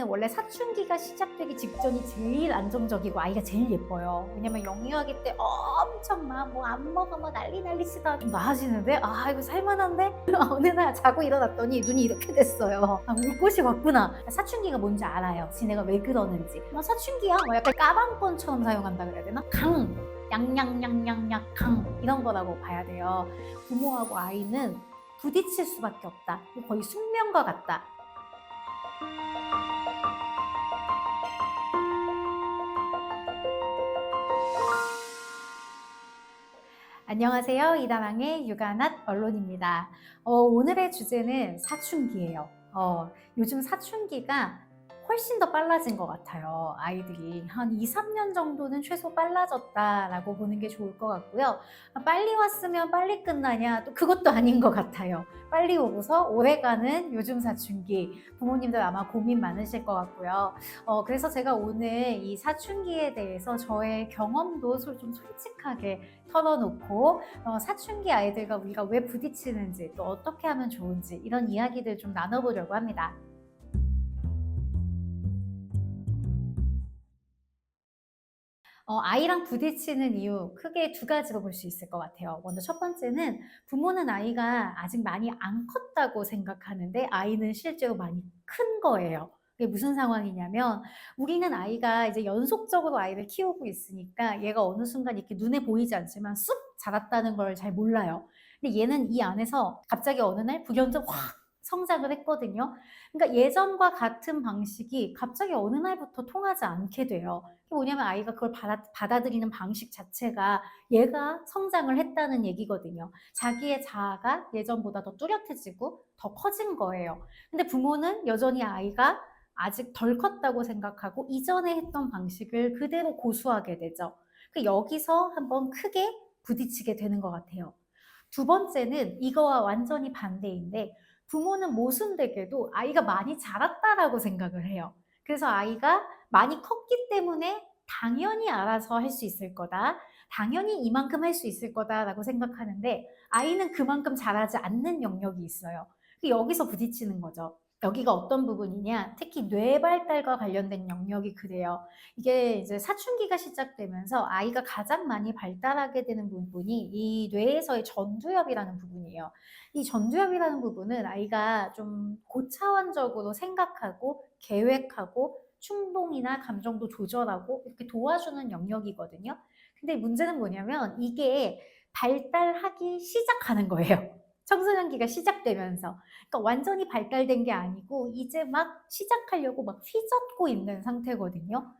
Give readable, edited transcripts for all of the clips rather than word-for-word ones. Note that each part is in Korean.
원래 사춘기가 시작되기 직전이 제일 안정적이고 아이가 제일 예뻐요. 왜냐면 영유아기 때 엄청 막 뭐 안 먹어 뭐 난리 치다가 좀 나아지는데 아 이거 살만한데? 어느 날 자고 일어났더니 눈이 이렇게 됐어요. 아, 울 곳이 왔구나. 사춘기가 뭔지 알아요. 지네가 왜 그러는지. 사춘기야? 뭐 약간 까방권처럼 사용한다 그래야 되나? 양양양양양 강 이런 거라고 봐야 돼요. 부모하고 아이는 부딪힐 수밖에 없다. 거의 숙명과 같다. 안녕하세요. 이다랑의 육아낫 언론입니다. 오늘의 주제는 사춘기예요. 요즘 사춘기가 훨씬 더 빨라진 것 같아요. 아이들이 한 2, 3년 정도는 최소 빨라졌다라고 보는 게 좋을 것 같고요. 빨리 왔으면 빨리 끝나냐? 또 그것도 아닌 것 같아요. 빨리 오고서 오래가는 요즘 사춘기. 부모님들 아마 고민 많으실 것 같고요. 그래서 제가 오늘 이 사춘기에 대해서 저의 경험도 좀 솔직하게 털어놓고 사춘기 아이들과 우리가 왜 부딪히는지 또 어떻게 하면 좋은지 이런 이야기들 좀 나눠보려고 합니다. 아이랑 부딪히는 이유 크게 두 가지로 볼 수 있을 것 같아요. 먼저 첫 번째는 부모는 아이가 아직 많이 안 컸다고 생각하는데 아이는 실제로 많이 큰 거예요. 그게 무슨 상황이냐면 우리는 아이가 이제 연속적으로 아이를 키우고 있으니까 얘가 어느 순간 이렇게 눈에 보이지 않지만 쑥 자랐다는 걸 잘 몰라요. 근데 얘는 이 안에서 갑자기 어느 날 불현듯 확 성장을 했거든요. 그러니까 예전과 같은 방식이 갑자기 어느 날부터 통하지 않게 돼요. 그게 뭐냐면 아이가 그걸 받아들이는 방식 자체가 얘가 성장을 했다는 얘기거든요. 자기의 자아가 예전보다 더 뚜렷해지고 더 커진 거예요. 근데 부모는 여전히 아이가 아직 덜 컸다고 생각하고 이전에 했던 방식을 그대로 고수하게 되죠. 여기서 한번 크게 부딪히게 되는 것 같아요. 두 번째는 이거와 완전히 반대인데 부모는 모순되게도 아이가 많이 자랐다라고 생각을 해요. 그래서 아이가 많이 컸기 때문에 당연히 알아서 할 수 있을 거다. 당연히 이만큼 할 수 있을 거다라고 생각하는데 아이는 그만큼 잘하지 않는 영역이 있어요. 여기서 부딪히는 거죠. 여기가 어떤 부분이냐? 특히 뇌 발달과 관련된 영역이 그래요. 이게 이제 사춘기가 시작되면서 아이가 가장 많이 발달하게 되는 부분이 이 뇌에서의 전두엽이라는 부분이에요. 이 전두엽이라는 부분은 아이가 좀 고차원적으로 생각하고 계획하고 충동이나 감정도 조절하고 이렇게 도와주는 영역이거든요. 근데 문제는 뭐냐면 이게 발달하기 시작하는 거예요. 청소년기가 시작되면서. 그러니까 완전히 발달된 게 아니고 이제 막 시작하려고 막 휘젓고 있는 상태거든요.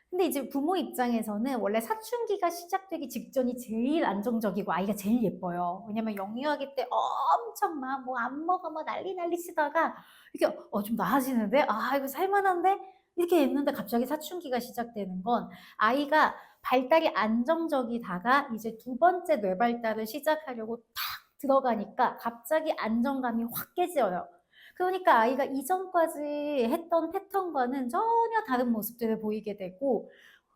근데 이제 부모 입장에서는 원래 사춘기가 시작되기 직전이 제일 안정적이고 아이가 제일 예뻐요. 왜냐면 영유아기 때 엄청 막 뭐 안 먹어 뭐 난리 치다가 이게 좀 나아지는데 아 이거 살만한데 이렇게 했는데 갑자기 사춘기가 시작되는 건 아이가 발달이 안정적이다가 이제 두 번째 뇌 발달을 시작하려고 탁 들어가니까 갑자기 안정감이 확 깨져요. 그러니까 아이가 이전까지 했던 패턴과는 전혀 다른 모습들을 보이게 되고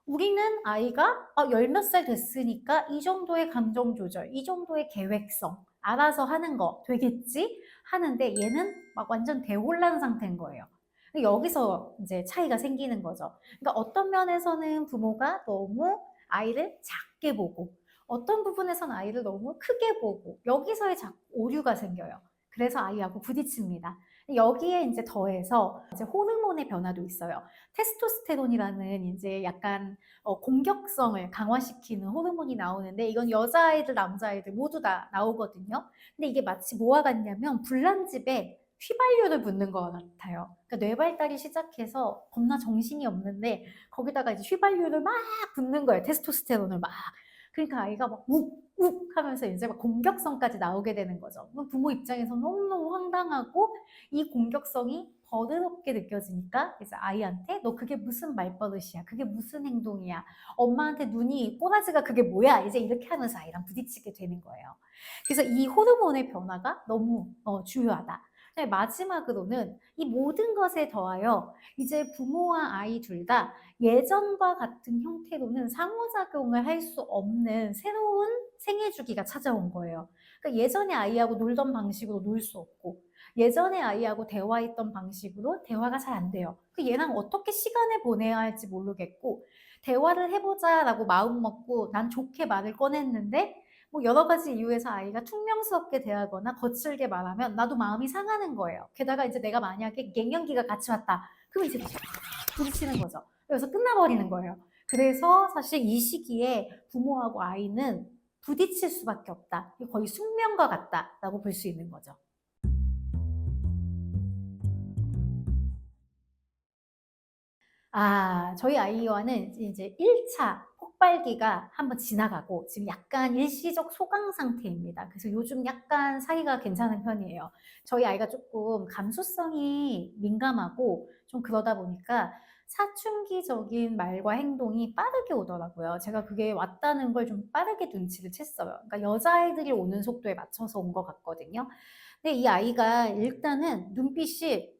우리는 아이가 열 몇 살 됐으니까 이 정도의 감정 조절, 이 정도의 계획성 알아서 하는 거 되겠지 하는데 얘는 막 완전 대혼란 상태인 거예요. 여기서 이제 차이가 생기는 거죠. 그러니까 어떤 면에서는 부모가 너무 아이를 작게 보고 어떤 부분에서는 아이를 너무 크게 보고 여기서의 오류가 생겨요. 그래서 아이하고 부딪힙니다. 여기에 이제 더해서 이제 호르몬의 변화도 있어요. 테스토스테론이라는 이제 약간 공격성을 강화시키는 호르몬이 나오는데 이건 여자아이들, 남자아이들 모두 다 나오거든요. 근데 이게 마치 뭐와 같냐면 불난집에 휘발유를 붓는 것 같아요. 그러니까 뇌발달이 시작해서 겁나 정신이 없는데 거기다가 이제 휘발유를 막 붓는 거예요. 테스토스테론을 막. 그러니까 아이가 막 욱욱 하면서 이제 막 공격성까지 나오게 되는 거죠. 부모 입장에서 너무너무 황당하고 이 공격성이 버릇없게 느껴지니까 이제 아이한테 너 그게 무슨 말버릇이야? 그게 무슨 행동이야? 엄마한테 눈이 꼬라지가 그게 뭐야? 이제 이렇게 하면서 아이랑 부딪히게 되는 거예요. 그래서 이 호르몬의 변화가 너무 중요하다. 마지막으로는 이 모든 것에 더하여 이제 부모와 아이 둘 다 예전과 같은 형태로는 상호작용을 할 수 없는 새로운 생애 주기가 찾아온 거예요. 그러니까 예전에 아이하고 놀던 방식으로 놀 수 없고 예전에 아이하고 대화했던 방식으로 대화가 잘 안 돼요. 그 얘랑 어떻게 시간을 보내야 할지 모르겠고, 대화를 해보자라고 마음 먹고 난 좋게 말을 꺼냈는데, 뭐 여러 가지 이유에서 아이가 퉁명스럽게 대하거나 거칠게 말하면 나도 마음이 상하는 거예요. 게다가 이제 내가 만약에 갱년기가 같이 왔다. 그럼 이제 부딪히는 거죠. 그래서 끝나버리는 거예요. 그래서 사실 이 시기에 부모하고 아이는 부딪힐 수밖에 없다. 거의 숙명과 같다라고 볼 수 있는 거죠. 저희 아이와는 이제 1차 폭발기가 한번 지나가고 지금 약간 일시적 소강 상태입니다. 그래서 요즘 약간 사이가 괜찮은 편이에요. 저희 아이가 조금 감수성이 민감하고 좀 그러다 보니까 사춘기적인 말과 행동이 빠르게 오더라고요. 제가 그게 왔다는 걸 좀 빠르게 눈치를 챘어요. 그러니까 여자아이들이 오는 속도에 맞춰서 온 것 같거든요. 근데 이 아이가 일단은 눈빛이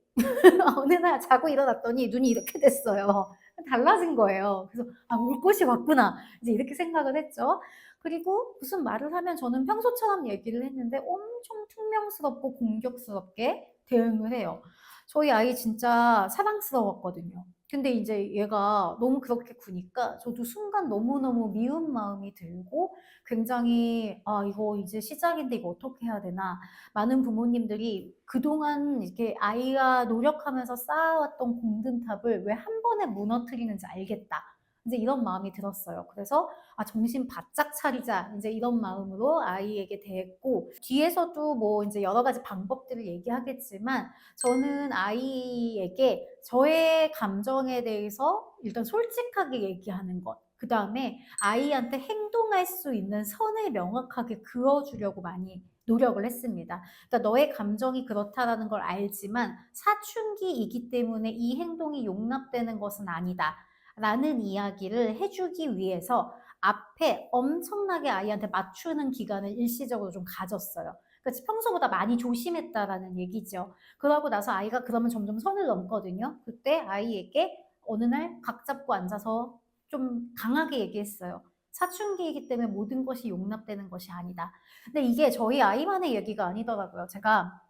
어느 날 자고 일어났더니 눈이 이렇게 됐어요. 달라진 거예요. 그래서 '아 올 것이 왔구나.' 이제 이렇게 생각을 했죠. 그리고 무슨 말을 하면 저는 평소처럼 얘기를 했는데 엄청 퉁명스럽고 공격스럽게 대응을 해요. 저희 아이 진짜 사랑스러웠거든요. 근데 이제 얘가 너무 그렇게 구니까 저도 순간 너무너무 미운 마음이 들고 굉장히 '아 이거 이제 시작인데 이거 어떻게 해야 되나.' 많은 부모님들이 그동안 이렇게 아이가 노력하면서 쌓아왔던 공든탑을 왜 한 번에 무너뜨리는지 알겠다. 이제 이런 마음이 들었어요. 그래서 '아 정신 바짝 차리자.' 이제 이런 마음으로 아이에게 대했고, 뒤에서도 뭐 인제 여러 가지 방법들을 얘기하겠지만 저는 아이에게 저의 감정에 대해서 일단 솔직하게 얘기하는 것, 그다음에 아이한테 행동할 수 있는 선을 명확하게 그어 주려고 많이 노력을 했습니다. 그러니까 너의 감정이 그렇다라는 걸 알지만 사춘기이기 때문에 이 행동이 용납되는 것은 아니다. 라는 이야기를 해주기 위해서 앞에 엄청나게 아이한테 맞추는 기간을 일시적으로 좀 가졌어요. 그러니까 평소보다 많이 조심했다라는 얘기죠. 그러고 나서 아이가 그러면 점점 선을 넘거든요. 그때 아이에게 어느 날 각 잡고 앉아서 좀 강하게 얘기했어요. 사춘기이기 때문에 모든 것이 용납되는 것이 아니다. 근데 이게 저희 아이만의 얘기가 아니더라고요. 제가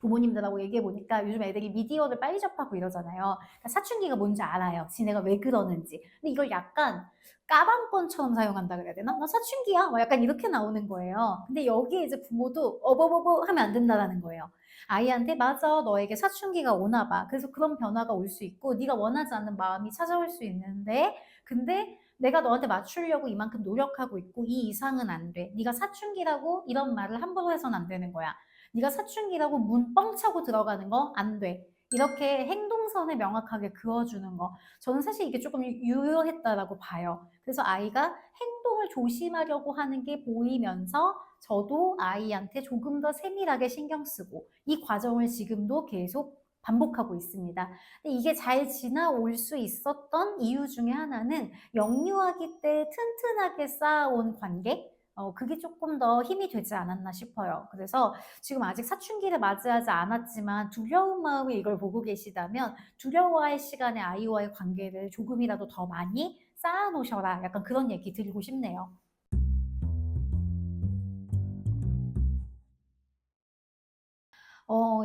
부모님들하고 얘기해 보니까 요즘 애들이 미디어를 빨리 접하고 이러잖아요. 그러니까 사춘기가 뭔지 알아요. 지네가 왜 그러는지. 근데 이걸 약간 까방권처럼 사용한다 그래야 되나? "나 사춘기야." 뭐 약간 이렇게 나오는 거예요. 근데 여기에 이제 부모도 어버버버 하면 안 된다라는 거예요. 아이한테 "맞아. 너에게 사춘기가 오나 봐. 그래서 그런 변화가 올 수 있고 네가 원하지 않는 마음이 찾아올 수 있는데, 근데 내가 너한테 맞추려고 이만큼 노력하고 있고 이 이상은 안 돼. 네가 사춘기라고 이런 말을 함부로 해서는 안 되는 거야. 네가 사춘기라고 문 뻥 차고 들어가는 거 안 돼." 이렇게 행동선을 명확하게 그어주는 거. 저는 사실 이게 조금 유효했다라고 봐요. 그래서 아이가 행동을 조심하려고 하는 게 보이면서 저도 아이한테 조금 더 세밀하게 신경 쓰고 이 과정을 지금도 계속 반복하고 있습니다. 근데 이게 잘 지나올 수 있었던 이유 중에 하나는 영유아기 때 튼튼하게 쌓아온 관계? 그게 조금 더 힘이 되지 않았나 싶어요. 그래서 지금 아직 사춘기를 맞이하지 않았지만 두려운 마음에 이걸 보고 계시다면 두려워할 시간에 아이와의 관계를 조금이라도 더 많이 쌓아 놓으셔라. 약간 그런 얘기 드리고 싶네요.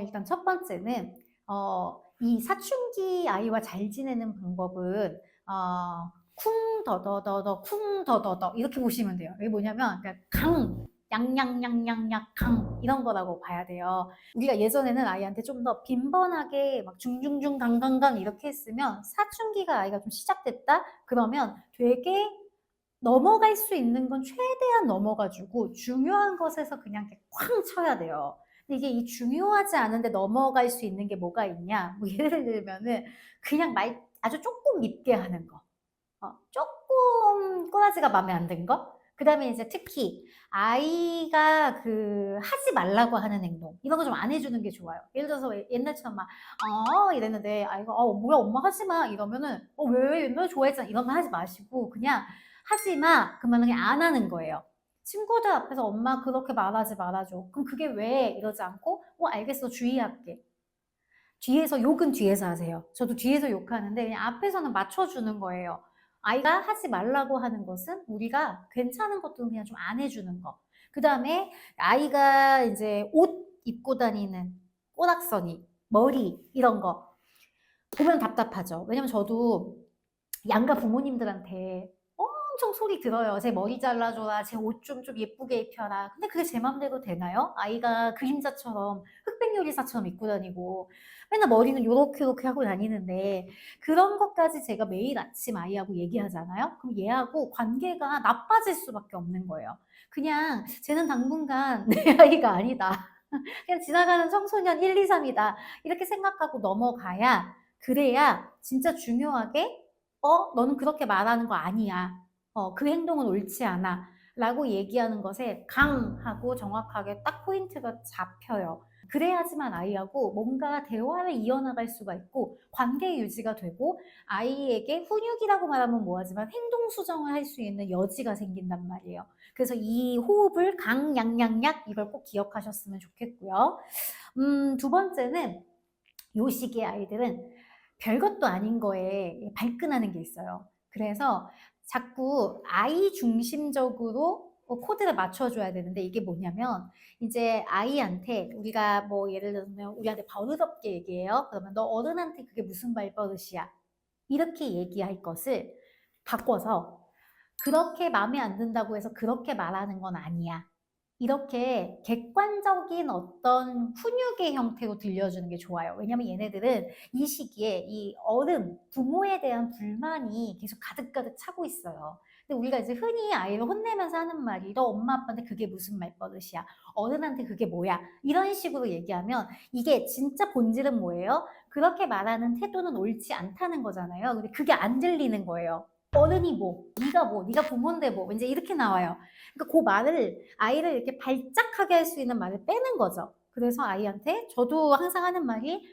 일단 첫 번째는 이 사춘기 아이와 잘 지내는 방법은 쿵 더더더더 쿵 더더더 이렇게 보시면 돼요. 이게 뭐냐면 그러니까 강 양양양양양 강 이런 거라고 봐야 돼요. 우리가 예전에는 아이한테 좀 더 빈번하게 막 중중중 강강강 이렇게 했으면 사춘기가 아이가 좀 시작됐다 그러면 되게 넘어갈 수 있는 건 최대한 넘어가 주고 중요한 것에서 그냥 이렇게 쾅 쳐야 돼요. 근데 이게 이 중요하지 않은데 넘어갈 수 있는 게 뭐가 있냐? 뭐 예를 들면은 그냥 말 아주 쪼끔 밉게 하는 거. 쪼끔 꼬라지가 마음에 안 든 거. 그다음에 이제 특히 아이가 하지 말라고 하는 행동 이런 거 좀 안 해 주는 게 좋아요. 예를 들어서 옛날처럼 막 이랬는데 아이가 뭐야 엄마 하지 마." 이러면은 왜? 옛날에 좋아했잖아." 이런 말 하지 마시고 그냥 "하지 마." 그러면은 그냥 안 하는 거예요. 친구들 앞에서 "엄마 그렇게 말하지 말아 줘." 그럼 "그게 왜?" 이러지 않고 알겠어. 주의할게." 뒤에서 욕은 뒤에서 하세요. 저도 뒤에서 욕하는데 그냥 앞에서는 맞춰 주는 거예요. 아이가 하지 말라고 하는 것은 우리가 괜찮은 것도 그냥 좀 안 해 주는 거. 그다음에 아이가 인제 옷 입고 다니는 꼬락서니, 머리 이런 거 보면 답답하죠. 왜냐면 저도 양가 부모님들한테 엄청 소리 들어요. 제 머리 잘라줘라, 제 옷 좀 예쁘게 입혀라. 근데 그게 제 맘대로 되나요? 아이가 그림자처럼 흑백 요리사처럼 입고 다니고 맨날 머리는 요렇게 하고 다니는데 그런 것까지 제가 매일 아침 아이하고 얘기하잖아요. 그럼 얘하고 관계가 나빠질 수밖에 없는 거예요. 그냥 쟤는 당분간 내 아이가 아니다. 그냥 지나가는 청소년 1, 2, 3이다. 이렇게 생각하고 넘어가야 그래야 진짜 중요하게 너는 그렇게 말하는 거 아니야. 그 행동은 옳지 않아. 라고 얘기하는 것에 강하고 정확하게 딱 포인트가 잡혀요. 그래야지만 아이하고 뭔가 대화를 이어나갈 수가 있고 관계 유지가 되고 아이에게 훈육이라고 말하면 뭐하지만 행동 수정을 할 수 있는 여지가 생긴단 말이에요. 그래서 이 호흡을 강약약약 이걸 꼭 기억하셨으면 좋겠고요. 두 번째는 요 시기의 아이들은 별것도 아닌 거에 발끈하는 게 있어요. 그래서 자꾸 아이 중심적으로 코드를 맞춰줘야 되는데 이게 뭐냐면 이제 아이한테 우리가 뭐 예를 들면 우리한테 버릇없게 얘기해요. 그러면 너 어른한테 그게 무슨 말버릇이야? 이렇게 얘기할 것을 바꿔서 그렇게 마음에 안 든다고 해서 그렇게 말하는 건 아니야. 이렇게 객관적인 어떤 훈육의 형태로 들려주는 게 좋아요. 왜냐면 얘네들은 이 시기에 이 어른, 부모에 대한 불만이 계속 가득가득 차고 있어요. 근데 우리가 이제 흔히 아이를 혼내면서 하는 말이 너 엄마 아빠한테 그게 무슨 말버릇이야? 어른한테 그게 뭐야? 이런 식으로 얘기하면 이게 진짜 본질은 뭐예요? 그렇게 말하는 태도는 옳지 않다는 거잖아요. 근데 그게 안 들리는 거예요. 어른이 뭐, 네가 부모인데 뭐, 이제 이렇게 나와요. 그러니까 그 말을 아이를 이렇게 발작하게 할 수 있는 말을 빼는 거죠. 그래서 아이한테 저도 항상 하는 말이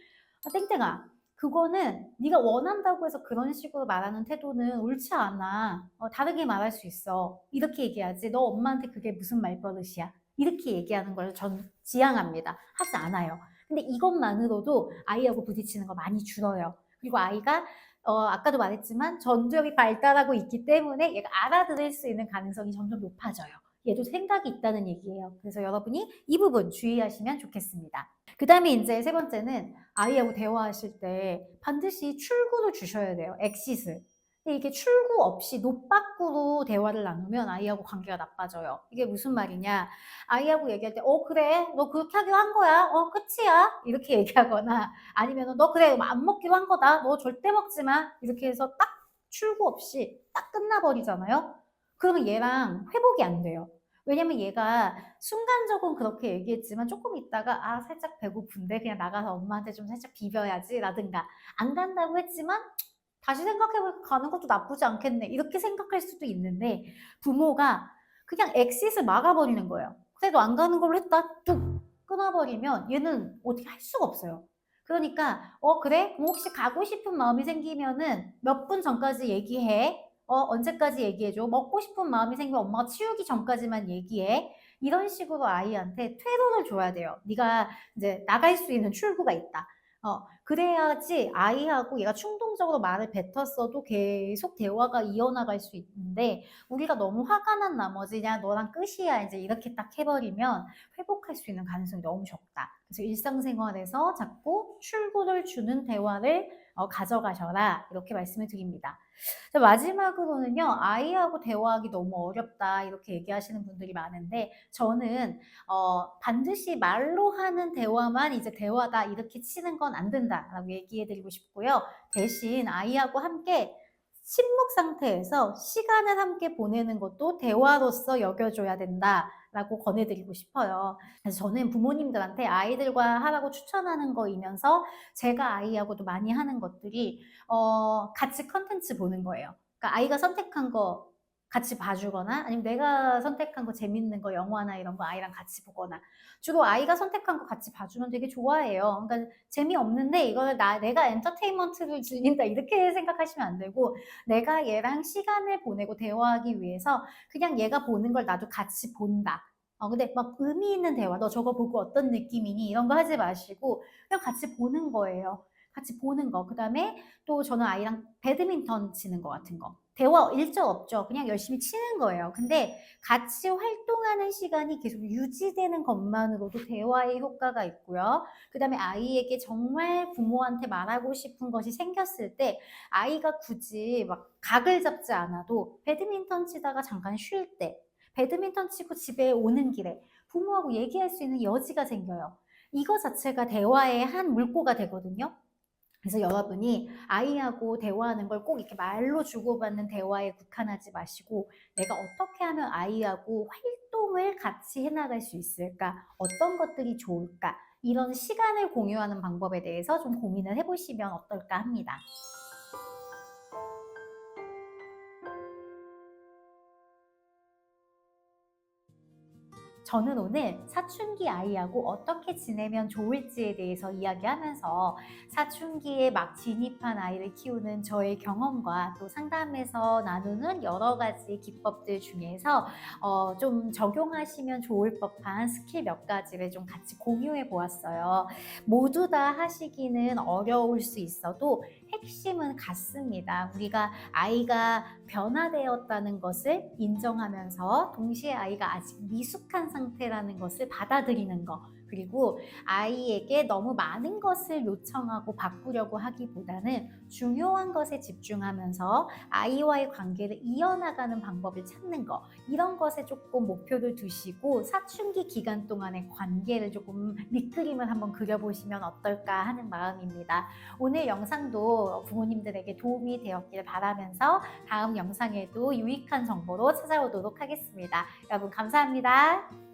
땡땡아 그거는 네가 원한다고 해서 그런 식으로 말하는 태도는 옳지 않아. 다르게 말할 수 있어. 이렇게 얘기하지. 너 엄마한테 그게 무슨 말버릇이야. 이렇게 얘기하는 걸 전 지향합니다. 하지 않아요. 근데 이것만으로도 아이하고 부딪히는 거 많이 줄어요. 그리고 아이가 아까도 말했지만 전두엽이 발달하고 있기 때문에 얘가 알아들을 수 있는 가능성이 점점 높아져요. 얘도 생각이 있다는 얘기예요. 그래서 여러분이 이 부분 주의하시면 좋겠습니다. 그 다음에 이제 세 번째는 아이하고 대화하실 때 반드시 출구를 주셔야 돼요. 엑시스. 근데 이게 출구 없이 노빠꾸로 대화를 나누면 아이하고 관계가 나빠져요. 이게 무슨 말이냐. 아이하고 얘기할 때, 그래. 너 그렇게 하기로 한 거야. 끝이야. 이렇게 얘기하거나 아니면 너 그래. 안 먹기로 한 거다. 너 절대 먹지 마. 이렇게 해서 딱 출구 없이 딱 끝나버리잖아요. 그러면 얘랑 회복이 안 돼요. 왜냐면 얘가 순간적으로 그렇게 얘기했지만 조금 있다가 살짝 배고픈데 그냥 나가서 엄마한테 좀 살짝 비벼야지 라든가 안 간다고 했지만 다시 생각해보니까 가는 것도 나쁘지 않겠네 이렇게 생각할 수도 있는데 부모가 그냥 엑싯을 막아버리는 거예요. 그래도 안 가는 걸로 했다 뚝 끊어버리면 얘는 어떻게 할 수가 없어요. 그러니까 그래? 그럼 혹시 가고 싶은 마음이 생기면은 몇 분 전까지 얘기해. 언제까지 얘기해줘? 먹고 싶은 마음이 생기면 엄마가 치우기 전까지만 얘기해. 이런 식으로 아이한테 퇴로를 줘야 돼요. 네가 이제 나갈 수 있는 출구가 있다. 그래야지 아이하고 얘가 충동적으로 말을 뱉었어도 계속 대화가 이어나갈 수 있는데 우리가 너무 화가 난 나머지 그냥 너랑 끝이야 이제 이렇게 딱 해버리면 회복할 수 있는 가능성이 너무 적다. 그래서 일상생활에서 자꾸 출구를 주는 대화를 가져가셔라 이렇게 말씀을 드립니다. 자, 마지막으로는요 아이하고 대화하기 너무 어렵다 이렇게 얘기하시는 분들이 많은데 저는 반드시 말로 하는 대화만 이제 대화다 이렇게 치는 건 안 된다라고 얘기해 드리고 싶고요. 대신 아이하고 함께 침묵 상태에서 시간을 함께 보내는 것도 대화로서 여겨줘야 된다라고 권해드리고 싶어요. 그래서 저는 부모님들한테 아이들과 하라고 추천하는 거이면서 제가 아이하고도 많이 하는 것들이 같이 컨텐츠 보는 거예요. 그러니까 아이가 선택한 거 같이 봐주거나 아니면 내가 선택한 거 재밌는 거 영화나 이런 거 아이랑 같이 보거나 주로 아이가 선택한 거 같이 봐주면 되게 좋아해요. 그러니까 재미없는데 이거를 내가 엔터테인먼트를 즐긴다 이렇게 생각하시면 안 되고 내가 얘랑 시간을 보내고 대화하기 위해서 그냥 얘가 보는 걸 나도 같이 본다. 근데 막 의미 있는 대화, 너 저거 보고 어떤 느낌이니? 이런 거 하지 마시고 그냥 같이 보는 거예요. 같이 보는 거. 그 다음에 또 저는 아이랑 배드민턴 치는 거 같은 거. 대화 일절 없죠. 그냥 열심히 치는 거예요. 근데 같이 활동하는 시간이 계속 유지되는 것만으로도 대화의 효과가 있고요. 그다음에 아이에게 정말 부모한테 말하고 싶은 것이 생겼을 때 아이가 굳이 막 각을 잡지 않아도 배드민턴 치다가 잠깐 쉴 때, 배드민턴 치고 집에 오는 길에 부모하고 얘기할 수 있는 여지가 생겨요. 이거 자체가 대화의 한 물꼬가 되거든요. 그래서 여러분이 아이하고 대화하는 걸 꼭 이렇게 말로 주고받는 대화에 국한하지 마시고 내가 어떻게 하면 아이하고 활동을 같이 해나갈 수 있을까? 어떤 것들이 좋을까? 이런 시간을 공유하는 방법에 대해서 좀 고민을 해보시면 어떨까 합니다. 저는 오늘 사춘기 아이하고 어떻게 지내면 좋을지에 대해서 이야기하면서 사춘기에 막 진입한 아이를 키우는 저의 경험과 또 상담에서 나누는 여러 가지 기법들 중에서 좀 적용하시면 좋을 법한 스킬 몇 가지를 좀 같이 공유해 보았어요. 모두 다 하시기는 어려울 수 있어도 핵심은 같습니다. 우리가 아이가 변화되었다는 것을 인정하면서 동시에 아이가 아직 미숙한 상태라는 것을 받아들이는 것, 그리고 아이에게 너무 많은 것을 요청하고 바꾸려고 하기보다는 중요한 것에 집중하면서 아이와의 관계를 이어나가는 방법을 찾는 것, 이런 것에 조금 목표를 두시고 사춘기 기간 동안의 관계를 조금 밑그림을 한번 그려보시면 어떨까 하는 마음입니다. 오늘 영상도 부모님들에게 도움이 되었길 바라면서 다음 영상에도 유익한 정보로 찾아오도록 하겠습니다. 여러분 감사합니다.